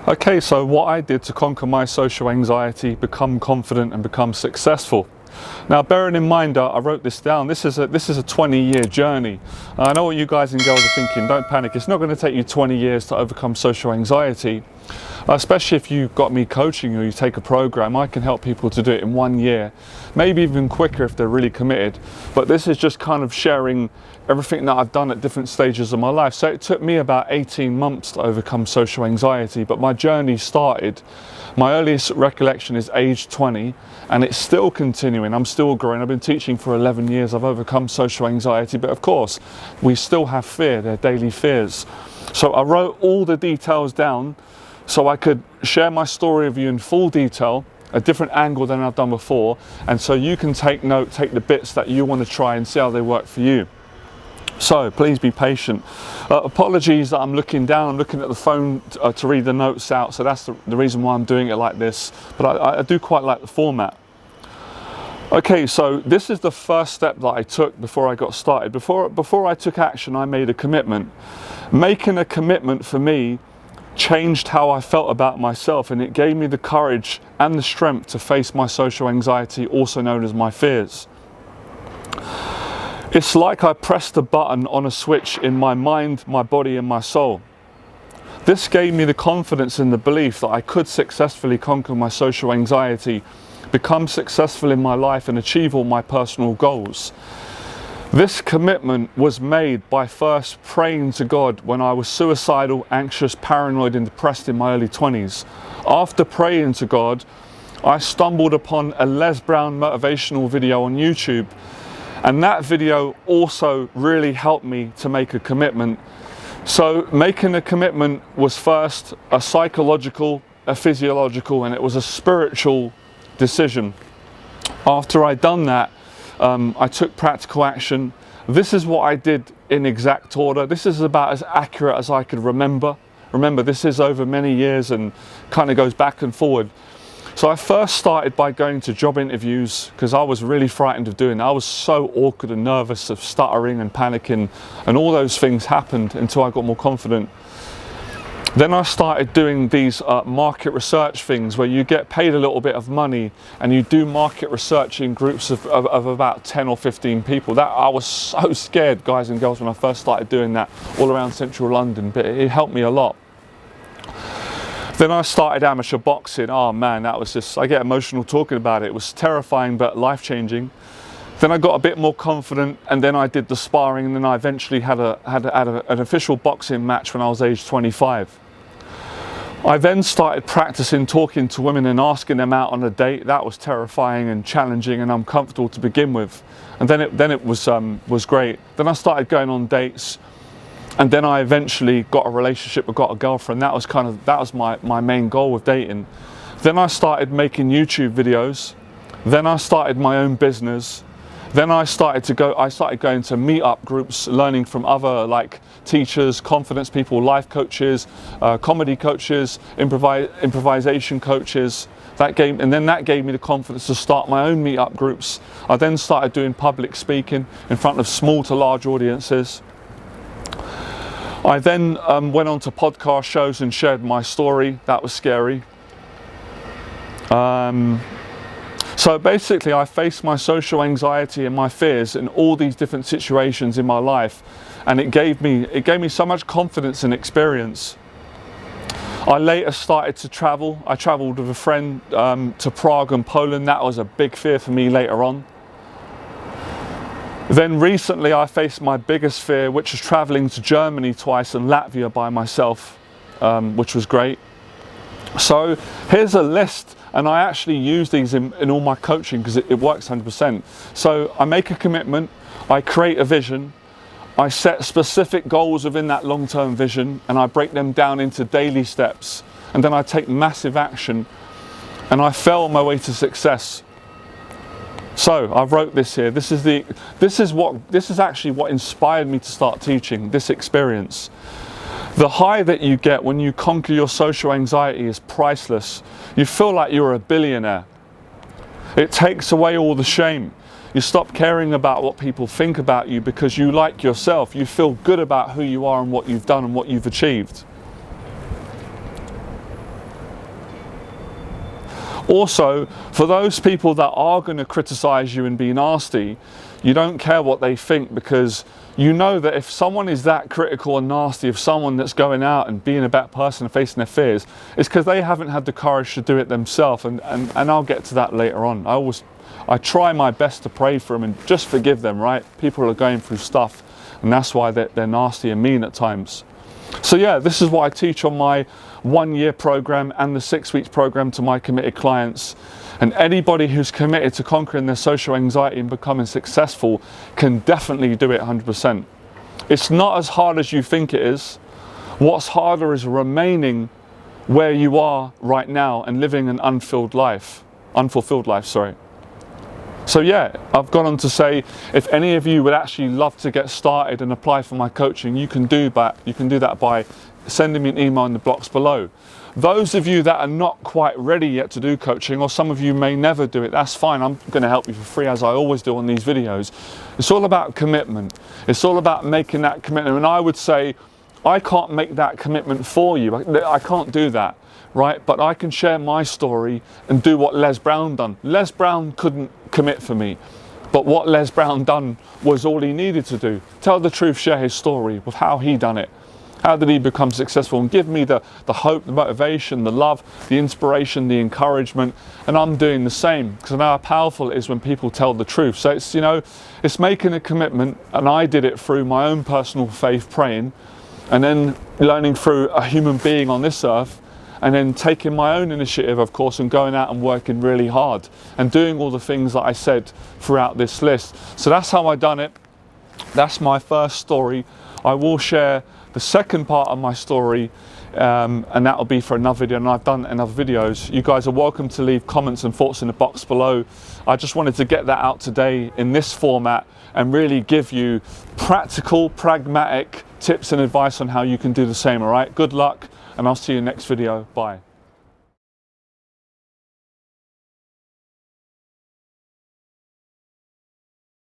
Okay, so what I did to conquer my social anxiety, become confident and become successful. Now, bearing in mind, I wrote this down. This is a 20-year journey. I know what you guys and girls are thinking. Don't panic. It's not going to take you 20 years to overcome social anxiety. Especially if you've got me coaching or you take a program, I can help people to do it in 1 year, maybe even quicker if they're really committed. But this is just kind of sharing everything that I've done at different stages of my life. So it took me about 18 months to overcome social anxiety, but my journey started. My earliest recollection is age 20, and it's still continuing. I'm still growing. I've been teaching for 11 years. I've overcome social anxiety, but of course, we still have fear. They're daily fears. So I wrote all the details down so I could share my story with you in full detail, a different angle than I've done before, and so you can take note, take the bits that you want to try and see how they work for you. So please be patient. Apologies that I'm looking down, I'm looking at the phone to read the notes out, so that's the reason why I'm doing it like this, but I do quite like the format. Okay, so this is the first step that I took before I got started. Before I took action, I made a commitment. Making a commitment for me changed how I felt about myself, and it gave me the courage and the strength to face my social anxiety, also known as my fears. It's like I pressed a button on a switch in my mind, my body and my soul. This gave me the confidence and the belief that I could successfully conquer my social anxiety, become successful in my life and achieve all my personal goals. This commitment was made by first praying to God when I was suicidal, anxious, paranoid and depressed in my early 20s. After praying to God, I stumbled upon a Les Brown motivational video on YouTube, and that video also really helped me to make a commitment. So making a commitment was first a psychological, a physiological, and it was a spiritual decision. After I'd done that, I took practical action. This is what I did in exact order. This is about as accurate as I could remember. Remember, this is over many years and kind of goes back and forward. So I first started by going to job interviews because I was really frightened of doing that. I was so awkward and nervous of stuttering and panicking, and all those things happened until I got more confident. Then I started doing these market research things where you get paid a little bit of money and you do market research in groups of about 10 or 15 people. That I was so scared, guys and girls, when I first started doing that all around central London, but it helped me a lot. Then I started amateur boxing. Oh man, that was just, I get emotional talking about it. It was terrifying but life-changing. Then I got a bit more confident, and then I did the sparring, and then I eventually had an official boxing match when I was age 25. I then started practicing talking to women and asking them out on a date. That was terrifying and challenging and uncomfortable to begin with. And then it was great. Then I started going on dates, and then I eventually got a relationship. I got a girlfriend. That was my main goal with dating. Then I started making YouTube videos. Then I started my own business. Then I started going to meet-up groups, learning from other like teachers, confidence people, life coaches, comedy coaches, improvisation coaches. That gave me the confidence to start my own meet-up groups. I then started doing public speaking in front of small to large audiences. I then went on to podcast shows and shared my story. That was scary. So basically I faced my social anxiety and my fears in all these different situations in my life, and it gave me so much confidence and experience. I later started to travel. I traveled with a friend to Prague and Poland. That was a big fear for me later on. Then recently I faced my biggest fear, which was traveling to Germany twice and Latvia by myself, which was great. So here's a list, and I actually use these in all my coaching because it works 100%. So I make a commitment, I create a vision, I set specific goals within that long-term vision, and I break them down into daily steps, and then I take massive action, and I fell on my way to success. So I wrote this here. This is actually what inspired me to start teaching, this experience. The high that you get when you conquer your social anxiety is priceless. You feel like you're a billionaire. It takes away all the shame. You stop caring about what people think about you because you like yourself. You feel good about who you are and what you've done and what you've achieved. Also, for those people that are going to criticize you and be nasty, you don't care what they think, because you know that if someone is that critical and nasty of someone that's going out and being a bad person and facing their fears, it's because they haven't had the courage to do it themselves. And I'll get to that later on. I try my best to pray for them and just forgive them, right? People are going through stuff, and that's why they're nasty and mean at times. So yeah, this is what I teach on my 1-year program and the 6 weeks program to my committed clients. And anybody who's committed to conquering their social anxiety and becoming successful can definitely do it 100%. It's not as hard as you think it is. What's harder is remaining where you are right now and living an unfulfilled life, sorry. So yeah, I've gone on to say, if any of you would actually love to get started and apply for my coaching, you can do that. You can do that by sending me an email in the blocks below. Those of you that are not quite ready yet to do coaching, or some of you may never do it, that's fine. I'm going to help you for free, as I always do on these videos. It's all about commitment. It's all about making that commitment. And I would say, I can't make that commitment for you. I can't do that, right? But I can share my story and do what Les Brown done. Les Brown couldn't commit for me, but what Les Brown done was all he needed to do. Tell the truth, share his story with how he done it. How did he become successful? And give me the hope, the motivation, the love, the inspiration, the encouragement. And I'm doing the same, because I know how powerful it is when people tell the truth. So it's, you know, it's making a commitment. And I did it through my own personal faith, praying, and then learning through a human being on this earth, and then taking my own initiative, of course, and going out and working really hard and doing all the things that I said throughout this list. So that's how I done it. That's my first story. I will share the second part of my story, and that will be for another video, and I've done it in other videos. You guys are welcome to leave comments and thoughts in the box below. I just wanted to get that out today in this format and really give you practical, pragmatic tips and advice on how you can do the same. All right, good luck, and I'll see you in the next video. Bye.